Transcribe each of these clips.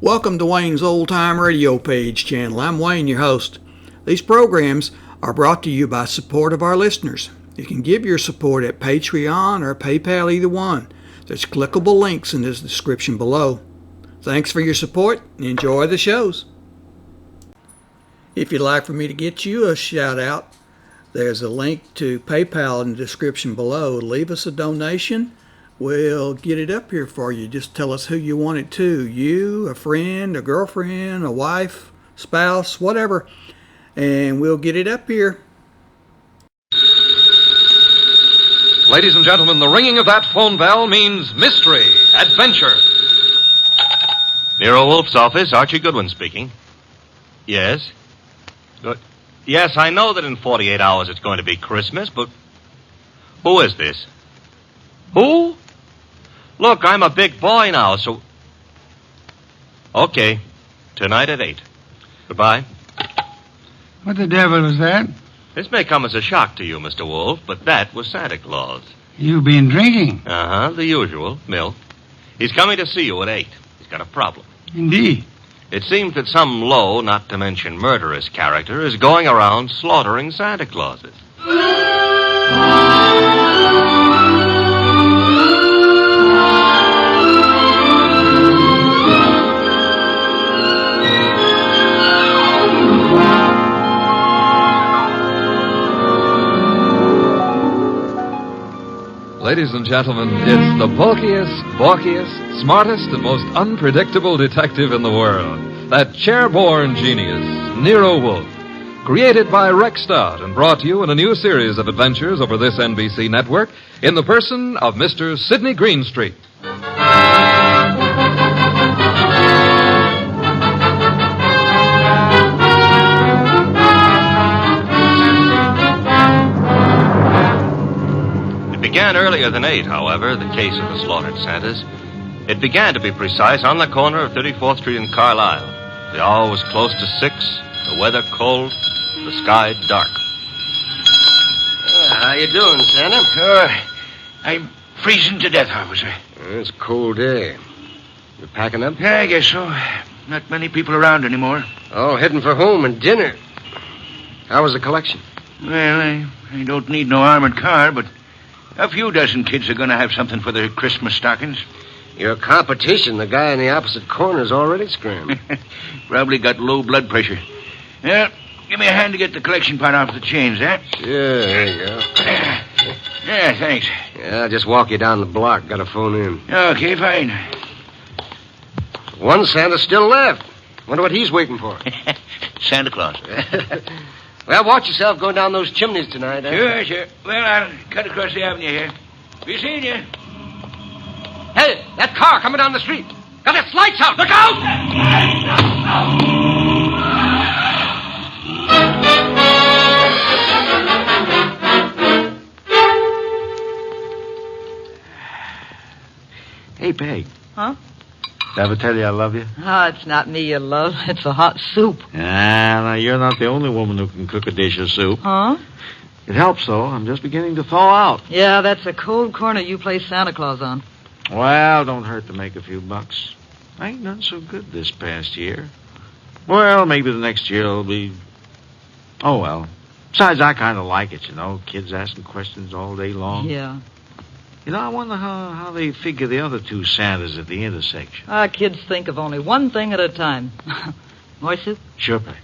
Welcome to Wayne's Old Time Radio Page channel. I'm Wayne, your host. These programs are brought to you by support of our listeners. You can give your support at Patreon or PayPal, either one. There's clickable links in the description below. Thanks for your support and enjoy the shows. If you'd like for me to get you a shout out, there's a link to PayPal in the description below. Leave us a donation. We'll get it up here for you. Just tell us who you want it to. You, a friend, a girlfriend, a wife, spouse, whatever. And we'll get it up here. Ladies and gentlemen, the ringing of that phone bell means mystery, adventure. Nero Wolfe's office, Archie Goodwin speaking. Yes? Good. Yes, I know that in 48 hours it's going to be Christmas, but who is this? Who? Look, I'm a big boy now, so... Okay. Tonight at 8. Goodbye. What the devil was that? This may come as a shock to you, Mr. Wolfe, but that was Santa Claus. You've been drinking. Uh-huh, the usual, milk. He's coming to see you at 8. He's got a problem. Indeed. It seems that some low, not to mention murderous character is going around slaughtering Santa Clauses. Ladies and gentlemen, it's the bulkiest, balkiest, smartest, and most unpredictable detective in the world. That chair-born genius, Nero Wolfe. Created by Rex Stott and brought to you in a new series of adventures over this NBC network in the person of Mr. Sydney Greenstreet. It began earlier than 8, however, the case of the slaughtered Santas. It began, to be precise, on the corner of 34th Street and Carlisle. The hour was close to 6, the weather cold, the sky dark. How you doing, Santa? I'm freezing to death, officer. It's a cold day. You packing up? Yeah, I guess so. Not many people around anymore. Oh, heading for home and dinner. How was the collection? Well, I don't need no armored car, but a few dozen kids are going to have something for their Christmas stockings. Your competition, the guy in the opposite corner, is already screaming. Probably got low blood pressure. Yeah, give me a hand to get the collection pot off the chains, eh? Sure, there you go. Yeah, thanks. Yeah, I'll just walk you down the block. Got a phone in. Okay, fine. One Santa still left. Wonder what he's waiting for. Santa Claus. Well, watch yourself going down those chimneys tonight, eh? Sure. Well, I'll cut across the avenue here. Be seeing you. Hey, that car coming down the street. Got its lights out. Look out! Hey, Peg. Huh? Did I ever tell you I love you? Oh, it's not me you love. It's the hot soup. Now, you're not the only woman who can cook a dish of soup. Huh? It helps, though. I'm just beginning to thaw out. Yeah, that's a cold corner you play Santa Claus on. Well, don't hurt to make a few bucks. I ain't done so good this past year. Well, maybe the next year will be... Oh, well. Besides, I kind of like it, you know. Kids asking questions all day long. Yeah. You know, I wonder how they figure the other two Santas at the intersection. Kids think of only one thing at a time. More soup? Sure, Peg.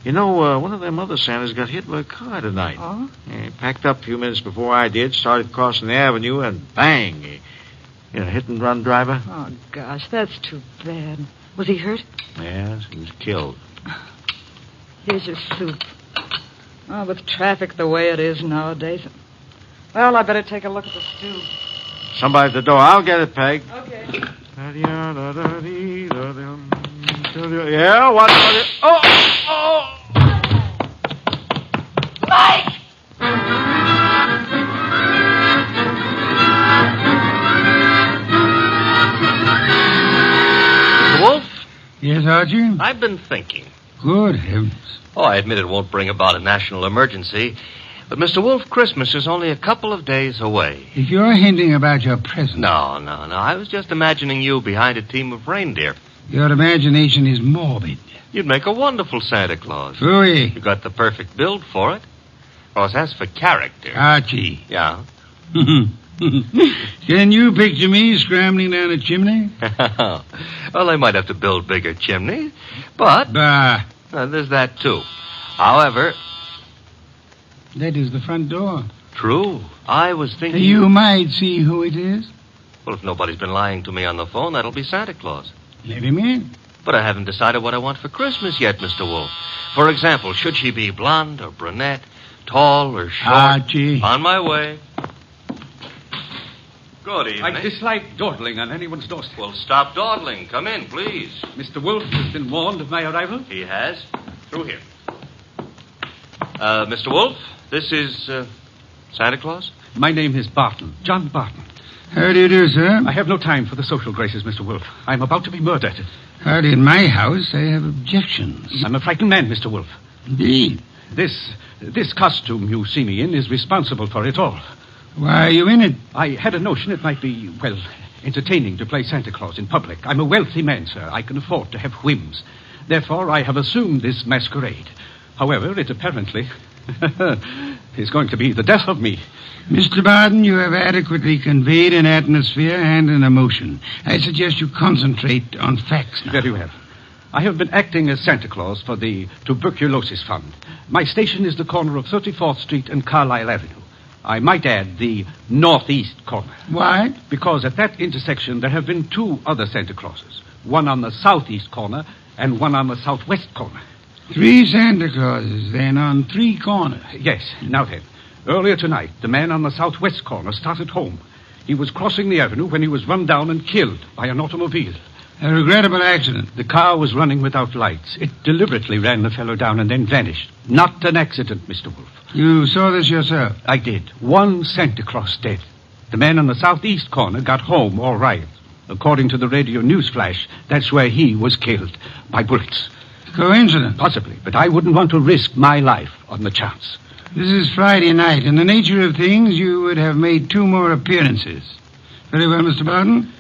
You know, one of them other Santas got hit by a car tonight. Oh? He packed up a few minutes before I did, started crossing the avenue, and bang! Hit-and-run driver. Oh, gosh, that's too bad. Was he hurt? Yes, he was killed. Here's your soup. Oh, with traffic the way it is nowadays. Well, I better take a look at the stew. Somebody at the door. I'll get it, Peg. Okay. Yeah, what? Oh! Mike! Wolfe? Yes, Archie? I've been thinking. Good heavens. Oh, I admit it won't bring about a national emergency, but Mr. Wolfe, Christmas is only a couple of days away. If you're hinting about your present... No. I was just imagining you behind a team of reindeer. Your imagination is morbid. You'd make a wonderful Santa Claus. Phooey. You got the perfect build for it. Of course, as for character. Archie. Yeah. Can you picture me scrambling down a chimney? Well, they might have to build bigger chimneys, but Bah. there's that too. However, That is the front door. true. I was thinking. You might see who it is. Well, if nobody's been lying to me on the phone, that'll be Santa Claus. Let him in. But I haven't decided what I want for Christmas yet, Mr. Wolfe. For example, should she be blonde or brunette, tall or short? Archie. On my way. Good evening. I dislike dawdling on anyone's doorstep. Well, stop dawdling. Come in, please. Mr. Wolfe has been warned of my arrival. He has. Through here. Mr. Wolfe, this is, Santa Claus? My name is Barton, John Barton. How do you do, sir? I have no time for the social graces, Mr. Wolfe. I'm about to be murdered. Howdy, in my house, I have objections. I'm a frightened man, Mr. Wolfe. Indeed. This costume you see me in is responsible for it all. Why are you in it? I had a notion it might be, well, entertaining to play Santa Claus in public. I'm a wealthy man, sir. I can afford to have whims. Therefore, I have assumed this masquerade. However, it apparently is going to be the death of me. Mr. Barton, you have adequately conveyed an atmosphere and an emotion. I suggest you concentrate on facts now. Very well. I have been acting as Santa Claus for the Tuberculosis Fund. My station is the corner of 34th Street and Carlisle Avenue. I might add the northeast corner. Why? Because at that intersection there have been two other Santa Clauses. One on the southeast corner and one on the southwest corner. 3 Santa Clauses, then, on 3 corners. Yes, now then. Earlier tonight, the man on the southwest corner started home. He was crossing the avenue when he was run down and killed by an automobile. A regrettable accident. The car was running without lights. It deliberately ran the fellow down and then vanished. Not an accident, Mr. Wolfe. You saw this yourself? I did. One Santa Claus dead. The man on the southeast corner got home all right. According to the radio news flash, that's where he was killed by bullets. Coincidence? Possibly, but I wouldn't want to risk my life on the chance. This is Friday night. In the nature of things, you would have made 2 more appearances. Very well, Mr. Barton.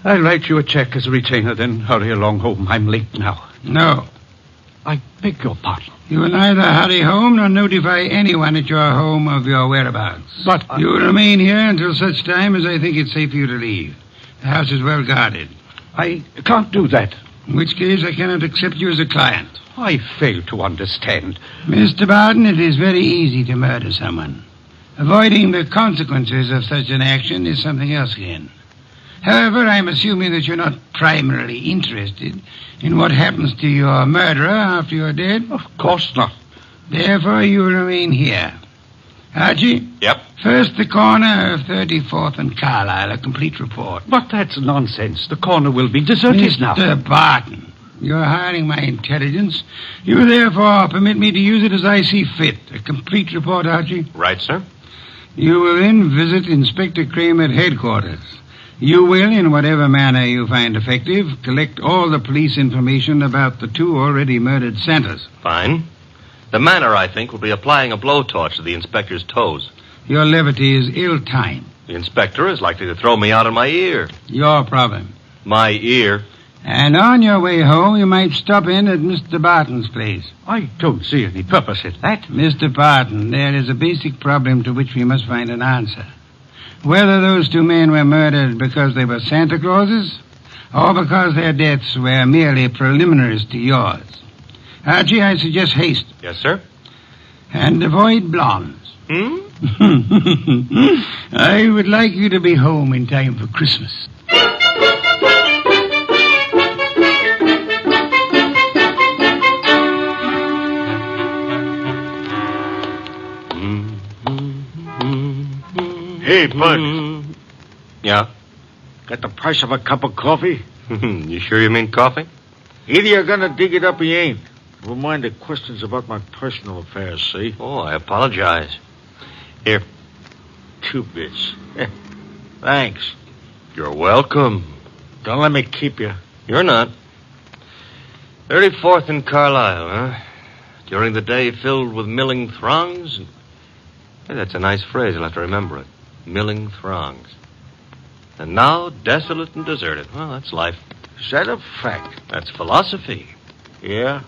I'll write you a check as a retainer, then hurry along home. I'm late now. No. I beg your pardon. You will neither hurry home nor notify anyone at your home of your whereabouts. But You will remain here until such time as I think it's safe for you to leave. The house is well guarded. I can't do that. In which case, I cannot accept you as a client. I fail to understand. Mr. Barton, it is very easy to murder someone. Avoiding the consequences of such an action is something else again. However, I'm assuming that you're not primarily interested in what happens to your murderer after you're dead. Of course not. Therefore, you will remain here. Archie? Yep. First, the corner of 34th and Carlisle, a complete report. But that's nonsense. The corner will be deserted now. Mr. Barton, you're hiring my intelligence. You therefore permit me to use it as I see fit. A complete report, Archie. Right, sir. You will then visit Inspector Crane at headquarters. You will, in whatever manner you find effective, collect all the police information about the 2 already murdered Santas. Fine. The manner, I think, will be applying a blowtorch to the inspector's toes. Your levity is ill-timed. The inspector is likely to throw me out of my ear. Your problem. My ear? And on your way home, you might stop in at Mr. Barton's place. I don't see any purpose in that. Mr. Barton, there is a basic problem to which we must find an answer. Whether those 2 men were murdered because they were Santa Clauses, or because their deaths were merely preliminaries to yours. Archie, I suggest haste. Yes, sir. And avoid blondes. Hmm? I would like you to be home in time for Christmas. Hey, Bud. Yeah? Got the price of a cup of coffee? You sure you mean coffee? Either you're gonna dig it up or you ain't. Never mind the questions about my personal affairs, see? Oh, I apologize. Here. 2 bits. Thanks. You're welcome. Don't let me keep you. You're not. 34th and Carlisle, huh? During the day filled with milling throngs. Hey, that's a nice phrase. I'll have to remember it. Milling throngs. And now desolate and deserted. Well, that's life. Is that a fact? That's philosophy. Yeah.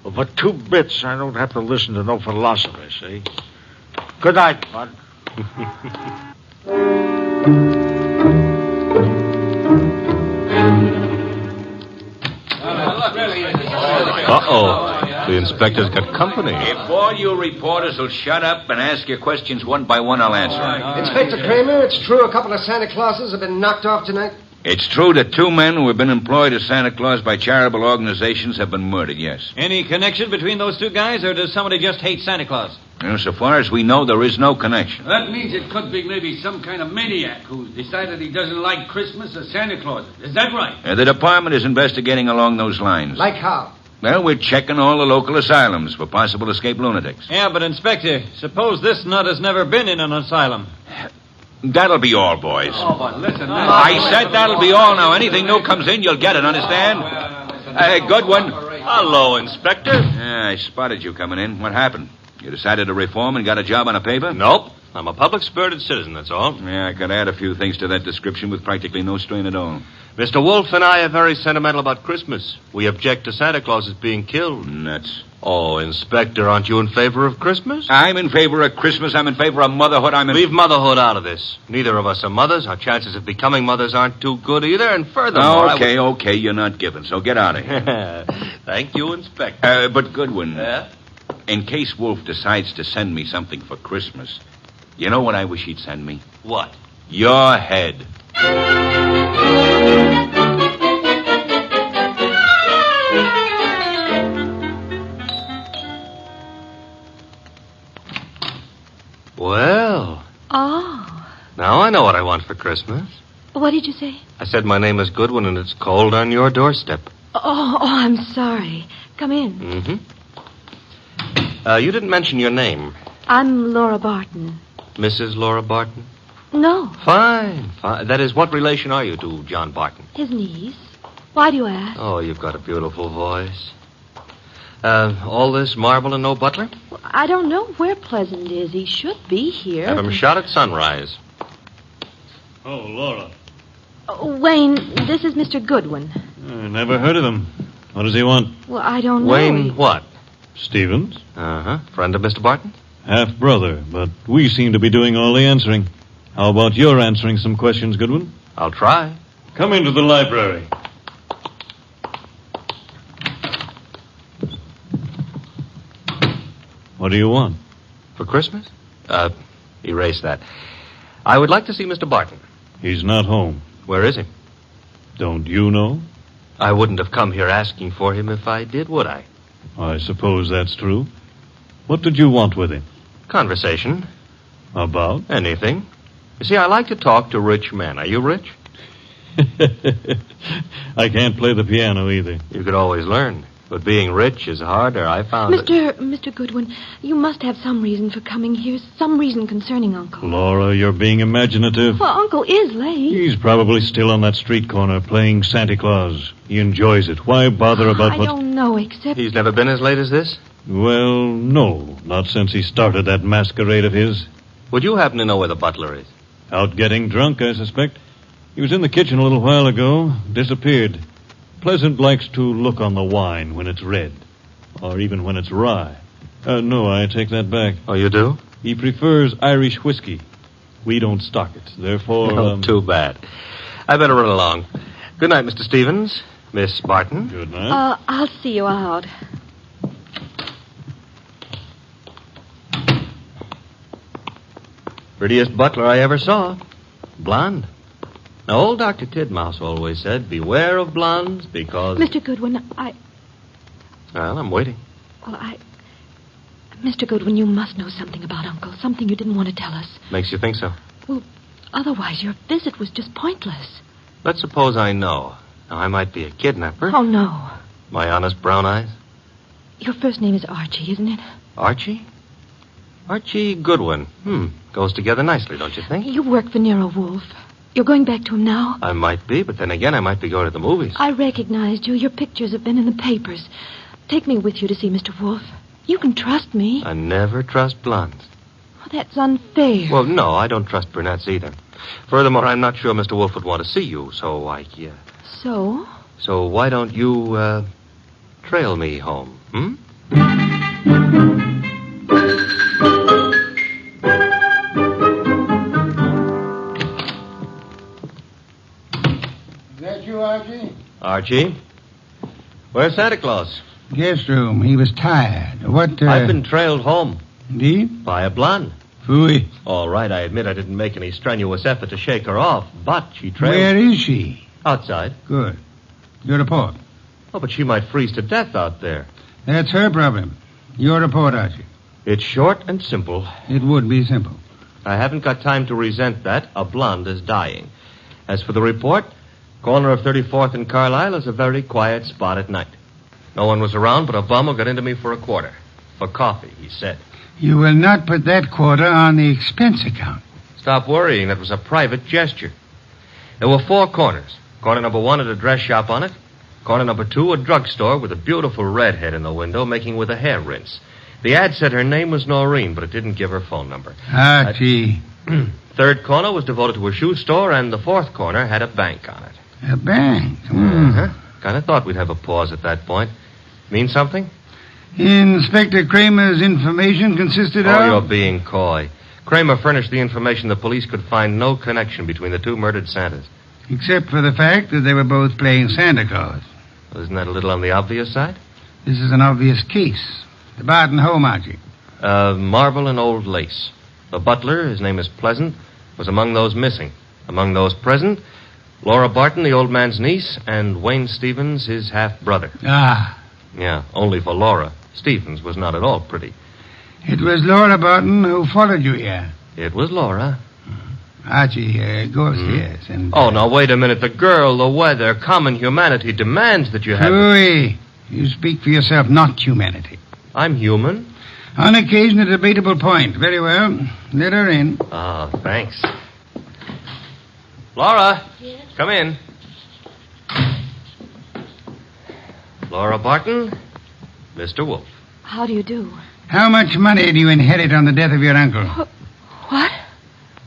Well, for 2 bits, I don't have to listen to no philosopher, see? Good night, Bud. Uh-oh. The inspector's got company. If all you reporters will shut up and ask your questions one by one, I'll answer them. Inspector Kramer, it's true a couple of Santa Clauses have been knocked off tonight? It's true that 2 men who have been employed as Santa Claus by charitable organizations have been murdered, yes. Any connection between those 2 guys, or does somebody just hate Santa Claus? And so far as we know, there is no connection. That means it could be maybe some kind of maniac who's decided he doesn't like Christmas or Santa Claus. Is that right? The department is investigating along those lines. Like how? Well, we're checking all the local asylums for possible escaped lunatics. Yeah, but Inspector, suppose this nut has never been in an asylum. That'll be all, boys. Oh, but listen, I said that'll be all now. Anything new comes in, you'll get it, understand? Good one. Hello, Inspector. I spotted you coming in. What happened? You decided to reform and got a job on a paper? Nope. I'm a public-spirited citizen, that's all. Yeah, I could add a few things to that description with practically no strain at all. Mr. Wolfe and I are very sentimental about Christmas. We object to Santa Claus being killed. Nuts. Oh, Inspector, aren't you in favor of Christmas? I'm in favor of Christmas. I'm in favor of motherhood. Leave motherhood out of this. Neither of us are mothers. Our chances of becoming mothers aren't too good either. And furthermore... Okay, you're not giving, so get out of here. Thank you, Inspector. But Goodwin, Yeah? in case Wolfe decides to send me something for Christmas, you know what I wish he'd send me? What? Your head. Well, Oh. now I know what I want for Christmas. What did you say? I said my name is Goodwin and it's cold on your doorstep. Oh, I'm sorry. Come in. Mm-hmm. You didn't mention your name. I'm Laura Barton. Mrs. Laura Barton? No, Fine. That is, what relation are you to John Barton? his niece. Why do you ask? Oh, you've got a beautiful voice. All this marble and no butler? Well, I don't know where Pleasant is. He should be here. Have him shot at sunrise. Oh, Laura. Wayne, this is Mr. Goodwin. Never heard of him. What does he want? Well, I don't know. Wayne what? Stevens? Uh-huh. Friend of Mr. Barton? Half-brother, but we seem to be doing all the answering. How about your answering some questions, Goodwin? I'll try. Come into the library. What do you want? For Christmas? Erase that. I would like to see Mr. Barton. He's not home. Where is he? Don't you know? I wouldn't have come here asking for him if I did, would I? I suppose that's true. What did you want with him? Conversation. About? Anything. You see, I like to talk to rich men. Are you rich? I can't play the piano either. You could always learn. But being rich is harder, I found it. Mr. Goodwin, you must have some reason for coming here. Some reason concerning Uncle. Laura, you're being imaginative. Well, Uncle is late. He's probably still on that street corner playing Santa Claus. He enjoys it. Why bother about I what... don't know, except... He's never been as late as this? Well, no. Not since he started that masquerade of his. Would you happen to know where the butler is? Out getting drunk, I suspect. He was in the kitchen a little while ago. Disappeared. Pleasant likes to look on the wine when it's red. Or even when it's rye. No, I take that back. Oh, you do? He prefers Irish whiskey. We don't stock it. Therefore... Oh, too bad. I better run along. Good night, Mr. Stevens. Miss Barton. Good night. I'll see you out. Prettiest butler I ever saw. Blonde. Now, old Dr. Tidmouse always said, beware of blondes because... Mr. Goodwin, Well, I'm waiting. Mr. Goodwin, you must know something about Uncle. Something you didn't want to tell us. Makes you think so? Well, otherwise your visit was just pointless. Let's suppose I know. Now, I might be a kidnapper. Oh, no. My honest brown eyes. Your first name is Archie, isn't it? Archie? Archie Goodwin. Goes together nicely, don't you think? You work for Nero Wolfe. You're going back to him now? I might be, but then again, I might be going to the movies. I recognized you. Your pictures have been in the papers. Take me with you to see Mr. Wolfe. You can trust me. I never trust blondes. Oh, that's unfair. Well, no, I don't trust brunettes either. Furthermore, I'm not sure Mr. Wolfe would want to see you, so So? So why don't you, trail me home, hmm? Is that you, Archie? Archie? Where's Santa Claus? Guest room. He was tired. What, I've been trailed home. Indeed? By a blonde. Phooey. All right, I admit I didn't make any strenuous effort to shake her off, but she trailed... Where is she? Outside. Good. Your report. Oh, but she might freeze to death out there. That's her problem. Your report, Archie. It's short and simple. It would be simple. I haven't got time to resent that. A blonde is dying. As for the report, corner of 34th and Carlisle is a very quiet spot at night. No one was around, but a bum who got into me for a quarter. For coffee, he said. You will not put that quarter on the expense account. Stop worrying. That was a private gesture. There were 4 corners. Corner number 1 had a dress shop on it. Corner number 2, a drugstore with a beautiful redhead in the window making with a hair rinse. The ad said her name was Noreen, but it didn't give her phone number. Archie. 3rd corner was devoted to a shoe store, and the 4th corner had a bank on it. A bank? Uh-huh. Kind of thought we'd have a pause at that point. Mean something? Inspector Kramer's information consisted of... Oh, you're being coy. Kramer furnished the information the police could find no connection between the 2 murdered Santas. Except for the fact that they were both playing Santa Claus. Well, isn't that a little on the obvious side? This is an obvious case. The Barton home, Archie. Marble and old lace. The butler, his name is Pleasant, was among those missing. Among those present, Laura Barton, the old man's niece, and Wayne Stevens, his half-brother. Ah. Yeah, only for Laura. Stevens was not at all pretty. It was Laura Barton who followed you here. It was Laura. Archie, go upstairs and... Oh, now, wait a minute. The girl, the weather, common humanity demands that you have... Louis, you speak for yourself, not humanity. I'm human. On occasion, a debatable point. Very well. Let her in. Oh, thanks. Laura. Yes? Come in. Laura Barton, Mr. Wolfe. How do you do? How much money do you inherit on the death of your uncle? What?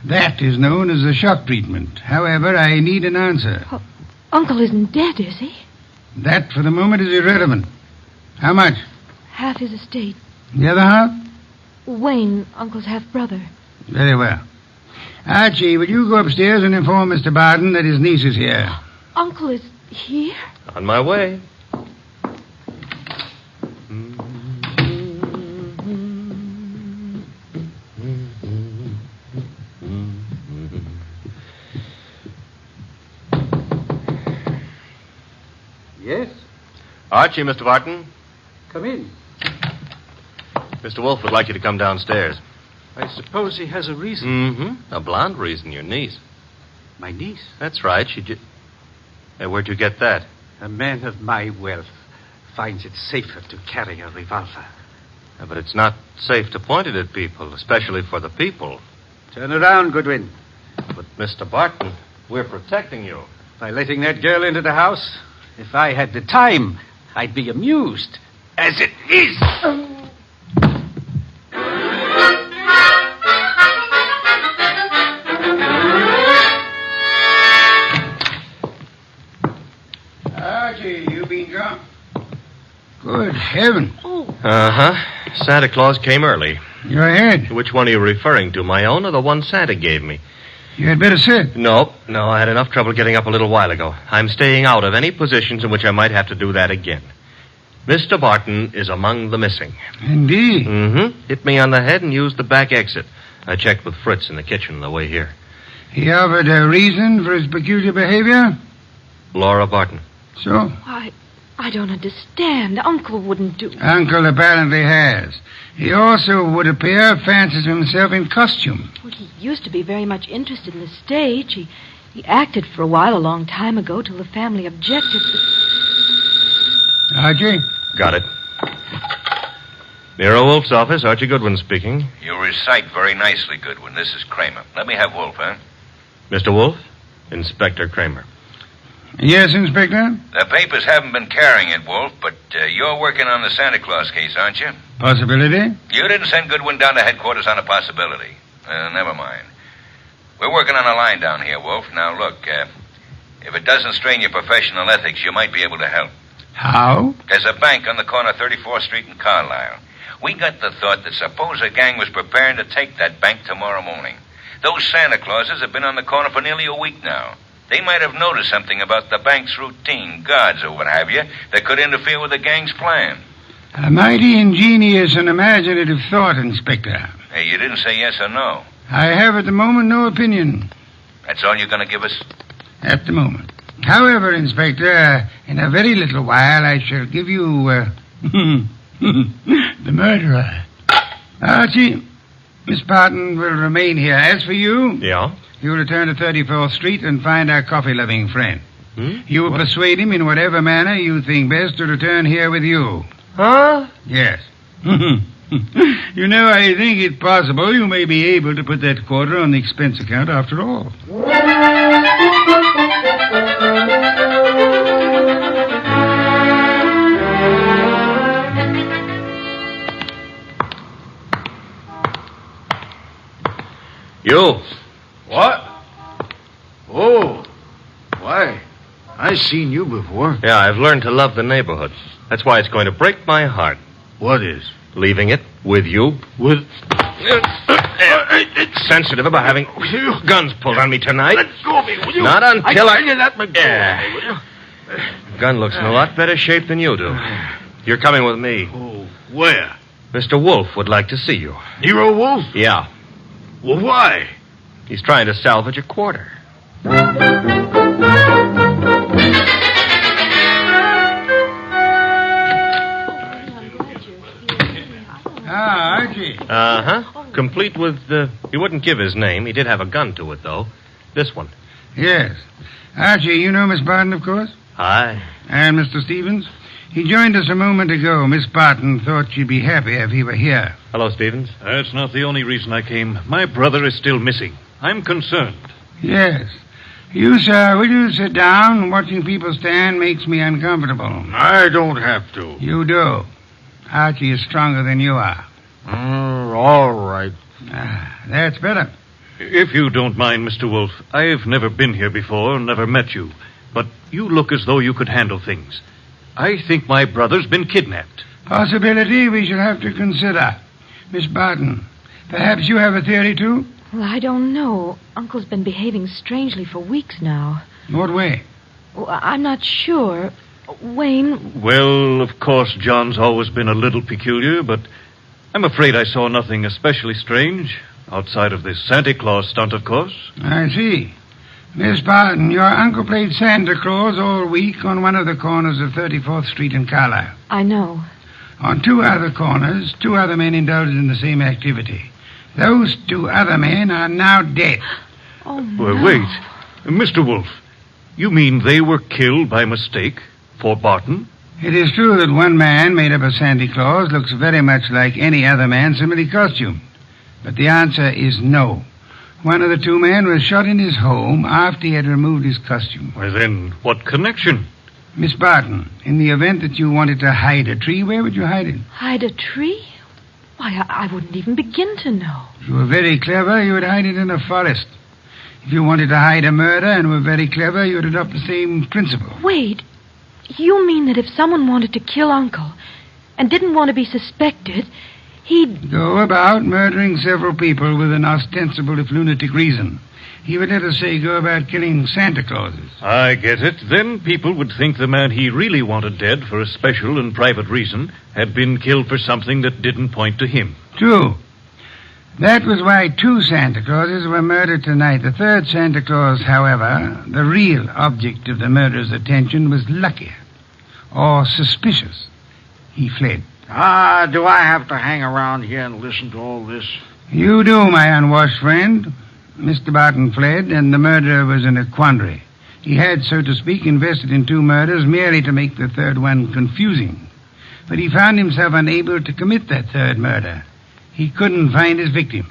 That is known as a shock treatment. However, I need an answer. Oh, Uncle isn't dead, is he? That, for the moment, is irrelevant. How much? Half his estate. The other half? Wayne, Uncle's half-brother. Very well. Archie, will you go upstairs and inform Mr. Barton that his niece is here? Uncle is here? On my way. Yes? Archie, Mr. Barton. Come in. Mr. Wolfe would like you to come downstairs. I suppose he has a reason. Mm-hmm. A blonde reason, your niece. My niece? That's right. Hey, where'd you get that? A man of my wealth finds it safer to carry a revolver. Yeah, but it's not safe to point it at people, especially for the people. Turn around, Goodwin. But, Mr. Barton, we're protecting you. By letting that girl into the house, if I had the time, I'd be amused. As it is. Archie, you been drunk? Good heaven. Oh. Uh-huh. Santa Claus came early. Your head. Which one are you referring to, my own or the one Santa gave me? You had better sit. No, I had enough trouble getting up a little while ago. I'm staying out of any positions in which I might have to do that again. Mr. Barton is among the missing. Indeed. Mm-hmm. Hit me on the head and used the back exit. I checked with Fritz in the kitchen on the way here. He offered a reason for his peculiar behavior? Laura Barton. So? I don't understand. Uncle wouldn't do... Uncle apparently has. He also, would appear, fancies himself in costume. Well, he used to be very much interested in the stage. He acted for a while a long time ago till the family objected. Archie? Got it. Nero Wolfe's office, Archie Goodwin speaking. You recite very nicely, Goodwin. This is Kramer. Let me have Wolfe, huh? Mr. Wolfe? Inspector Kramer. Yes, Inspector? The papers haven't been carrying it, Wolfe, but you're working on the Santa Claus case, aren't you? Possibility? You didn't send Goodwin down to headquarters on a possibility. Never mind. We're working on a line down here, Wolf. Now, look, if it doesn't strain your professional ethics, you might be able to help. How? There's a bank on the corner of 34th Street and Carlisle. We got the thought that suppose a gang was preparing to take that bank tomorrow morning. Those Santa Clauses have been on the corner for nearly a week now. They might have noticed something about the bank's routine, guards or what have you, that could interfere with the gang's plan. A mighty ingenious and imaginative thought, Inspector. Hey, you didn't say yes or no. I have at the moment no opinion. That's all you're going to give us? At the moment. However, Inspector, in a very little while I shall give you, the murderer. Archie, Miss Barton will remain here. As for you... Yeah? You return to 34th Street and find our coffee-loving friend. You will persuade him in whatever manner you think best to return here with you. Huh? Yes. You know, I think it possible you may be able to put that quarter on the expense account after all. You. What? Oh, why? I seen you before. Yeah, I've learned to love the neighborhood. That's why it's going to break my heart. What is? Leaving it with you. With... It's sensitive about having guns pulled on me tonight. Let go of me, will you? Not until I tell you that, McGraw. Yeah. Will you? Gun looks in a lot better shape than you do. You're coming with me. Oh, where? Mr. Wolfe would like to see you. Nero Wolfe? Yeah. Well, why? He's trying to salvage a quarter. Ah, Archie. Uh-huh. Complete with, he wouldn't give his name. He did have a gun to it, though. This one. Yes. Archie, you know Miss Barton, of course? Hi. And Mr. Stevens? He joined us a moment ago. Miss Barton thought she'd be happy if he were here. Hello, Stevens. That's not the only reason I came. My brother is still missing. I'm concerned. Yes. You, sir, will you sit down? Watching people stand makes me uncomfortable. I don't have to. You do. Archie is stronger than you are. All right. Ah, that's better. If you don't mind, Mr. Wolfe, I've never been here before, never met you. But you look as though you could handle things. I think my brother's been kidnapped. Possibility we shall have to consider. Miss Barton, perhaps you have a theory, too? Well, I don't know. Uncle's been behaving strangely for weeks now. What way? Well, I'm not sure. Wayne... Well, of course, John's always been a little peculiar, but I'm afraid I saw nothing especially strange. Outside of this Santa Claus stunt, of course. I see. Miss Barton, your uncle played Santa Claus all week on one of the corners of 34th Street and Carlisle. I know. On two other corners, two other men indulged in the same activity. Those two other men are now dead. Oh, no. Well, wait. Mr. Wolfe, you mean they were killed by mistake for Barton? It is true that one man, made up of Santa Claus, looks very much like any other man similarly costumed. But the answer is no. One of the two men was shot in his home after he had removed his costume. Well, then, what connection? Miss Barton, in the event that you wanted to hide a tree, where would you hide it? Hide a tree? Why, I wouldn't even begin to know. If you were very clever, you would hide it in a forest. If you wanted to hide a murder and were very clever, you would adopt the same principle. Wait. You mean that if someone wanted to kill Uncle and didn't want to be suspected, he'd... Go about murdering several people with an ostensible, if lunatic, reason. He would, let us say, go about killing Santa Clauses. I get it. Then people would think the man he really wanted dead for a special and private reason had been killed for something that didn't point to him. True. That was why two Santa Clauses were murdered tonight. The third Santa Claus, however, the real object of the murderer's attention, was luckier or suspicious. He fled. Do I have to hang around here and listen to all this? You do, my unwashed friend. Mr. Barton fled, and the murderer was in a quandary. He had, so to speak, invested in two murders merely to make the third one confusing. But he found himself unable to commit that third murder. He couldn't find his victim.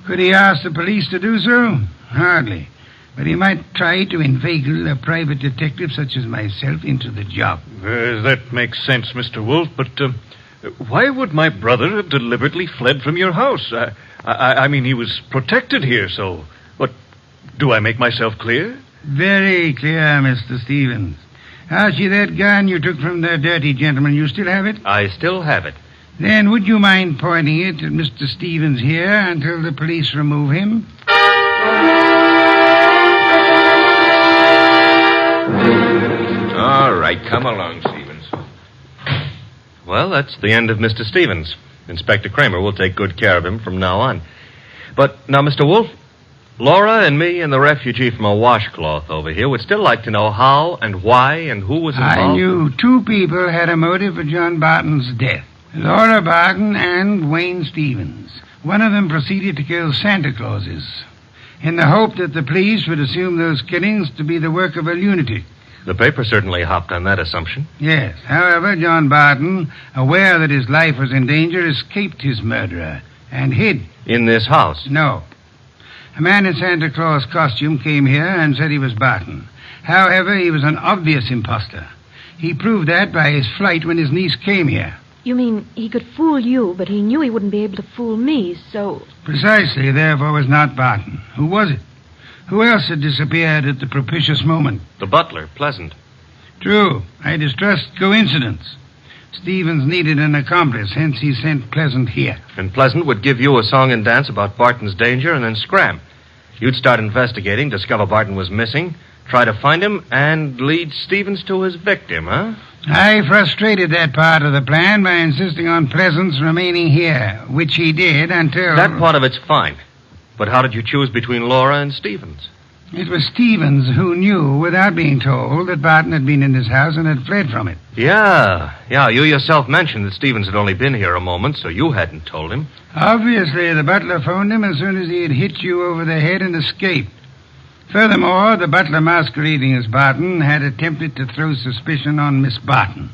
Could he ask the police to do so? Hardly. But he might try to inveigle a private detective such as myself into the job. That makes sense, Mr. Wolfe, but why would my brother have deliberately fled from your house? I mean, he was protected here, so... Do I make myself clear? Very clear, Mr. Stevens. Archie, that gun you took from the dirty gentleman, you still have it? I still have it. Then would you mind pointing it at Mr. Stevens here until the police remove him? All right, come along, Stevens. Well, that's the end of Mr. Stevens. Inspector Kramer will take good care of him from now on. But now, Mr. Wolfe, Laura and me and the refugee from a washcloth over here would still like to know how and why and who was involved. I knew two people had a motive for John Barton's death. Laura Barton and Wayne Stevens. One of them proceeded to kill Santa Clauses in the hope that the police would assume those killings to be the work of a lunatic. The paper certainly hopped on that assumption. Yes. However, John Barton, aware that his life was in danger, escaped his murderer and hid. In this house? No. A man in Santa Claus costume came here and said he was Barton. However, he was an obvious imposter. He proved that by his flight when his niece came here. You mean he could fool you, but he knew he wouldn't be able to fool me, so... Precisely, therefore, was not Barton. Who was it? Who else had disappeared at the propitious moment? The butler, Pleasant. True. I distrust coincidence. Stevens needed an accomplice, hence he sent Pleasant here. And Pleasant would give you a song and dance about Barton's danger and then scram. You'd start investigating, discover Barton was missing, try to find him, and lead Stevens to his victim, huh? I frustrated that part of the plan by insisting on Pleasant's remaining here, which he did until... That part of it's fine. But how did you choose between Laura and Stevens? It was Stevens who knew, without being told, that Barton had been in his house and had fled from it. Yeah. You yourself mentioned that Stevens had only been here a moment, so you hadn't told him. Obviously, the butler phoned him as soon as he had hit you over the head and escaped. Furthermore, the butler masquerading as Barton had attempted to throw suspicion on Miss Barton.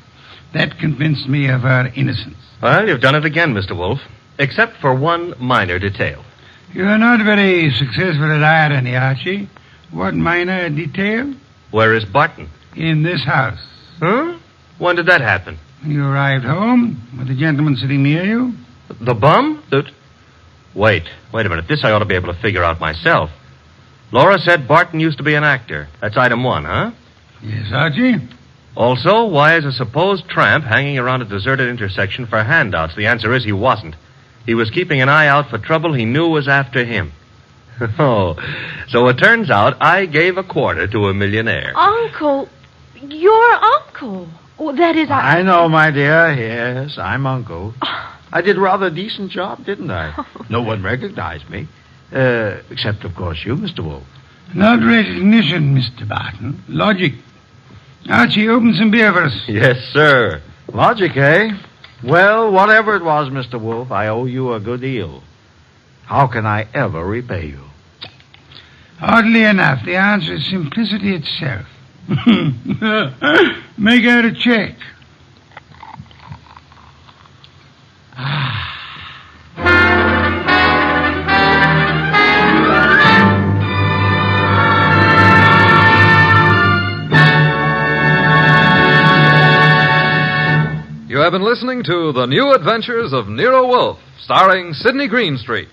That convinced me of her innocence. Well, you've done it again, Mr. Wolfe, except for one minor detail. You're not very successful at irony, Archie. What minor detail? Where is Barton? In this house. Huh? When did that happen? You arrived home with the gentleman sitting near you. The bum? Wait a minute. This I ought to be able to figure out myself. Laura said Barton used to be an actor. That's item one, huh? Yes, Archie. Also, why is a supposed tramp hanging around a deserted intersection for handouts? The answer is he wasn't. He was keeping an eye out for trouble he knew was after him. Oh, so it turns out I gave a quarter to a millionaire. Uncle, your uncle. Well, that is, I know, my dear. Yes, I'm Uncle. I did a rather decent job, didn't I? No one recognized me. Except, of course, you, Mr. Wolfe. Not recognition, Mr. Barton. Logic. Archie, open some beer for us. Yes, sir. Logic, eh? Well, whatever it was, Mr. Wolfe, I owe you a good deal. How can I ever repay you? Oddly enough, the answer is simplicity itself. Make out a check. You have been listening to The New Adventures of Nero Wolfe, starring Sydney Greenstreet.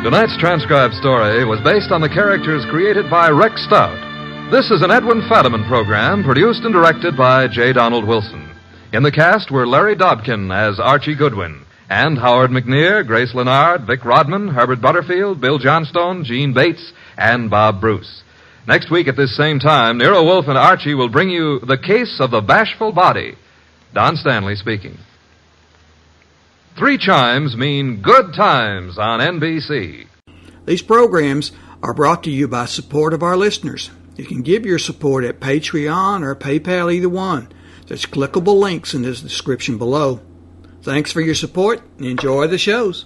Tonight's transcribed story was based on the characters created by Rex Stout. This is an Edwin Fadiman program produced and directed by J. Donald Wilson. In the cast were Larry Dobkin as Archie Goodwin, and Howard McNear, Grace Lennard, Vic Rodman, Herbert Butterfield, Bill Johnstone, Gene Bates, and Bob Bruce. Next week at this same time, Nero Wolfe and Archie will bring you The Case of the Bashful Body. Don Stanley speaking. 3 chimes mean good times on NBC. These programs are brought to you by support of our listeners. You can give your support at Patreon or PayPal, either one. There's clickable links in the description below. Thanks for your support and enjoy the shows.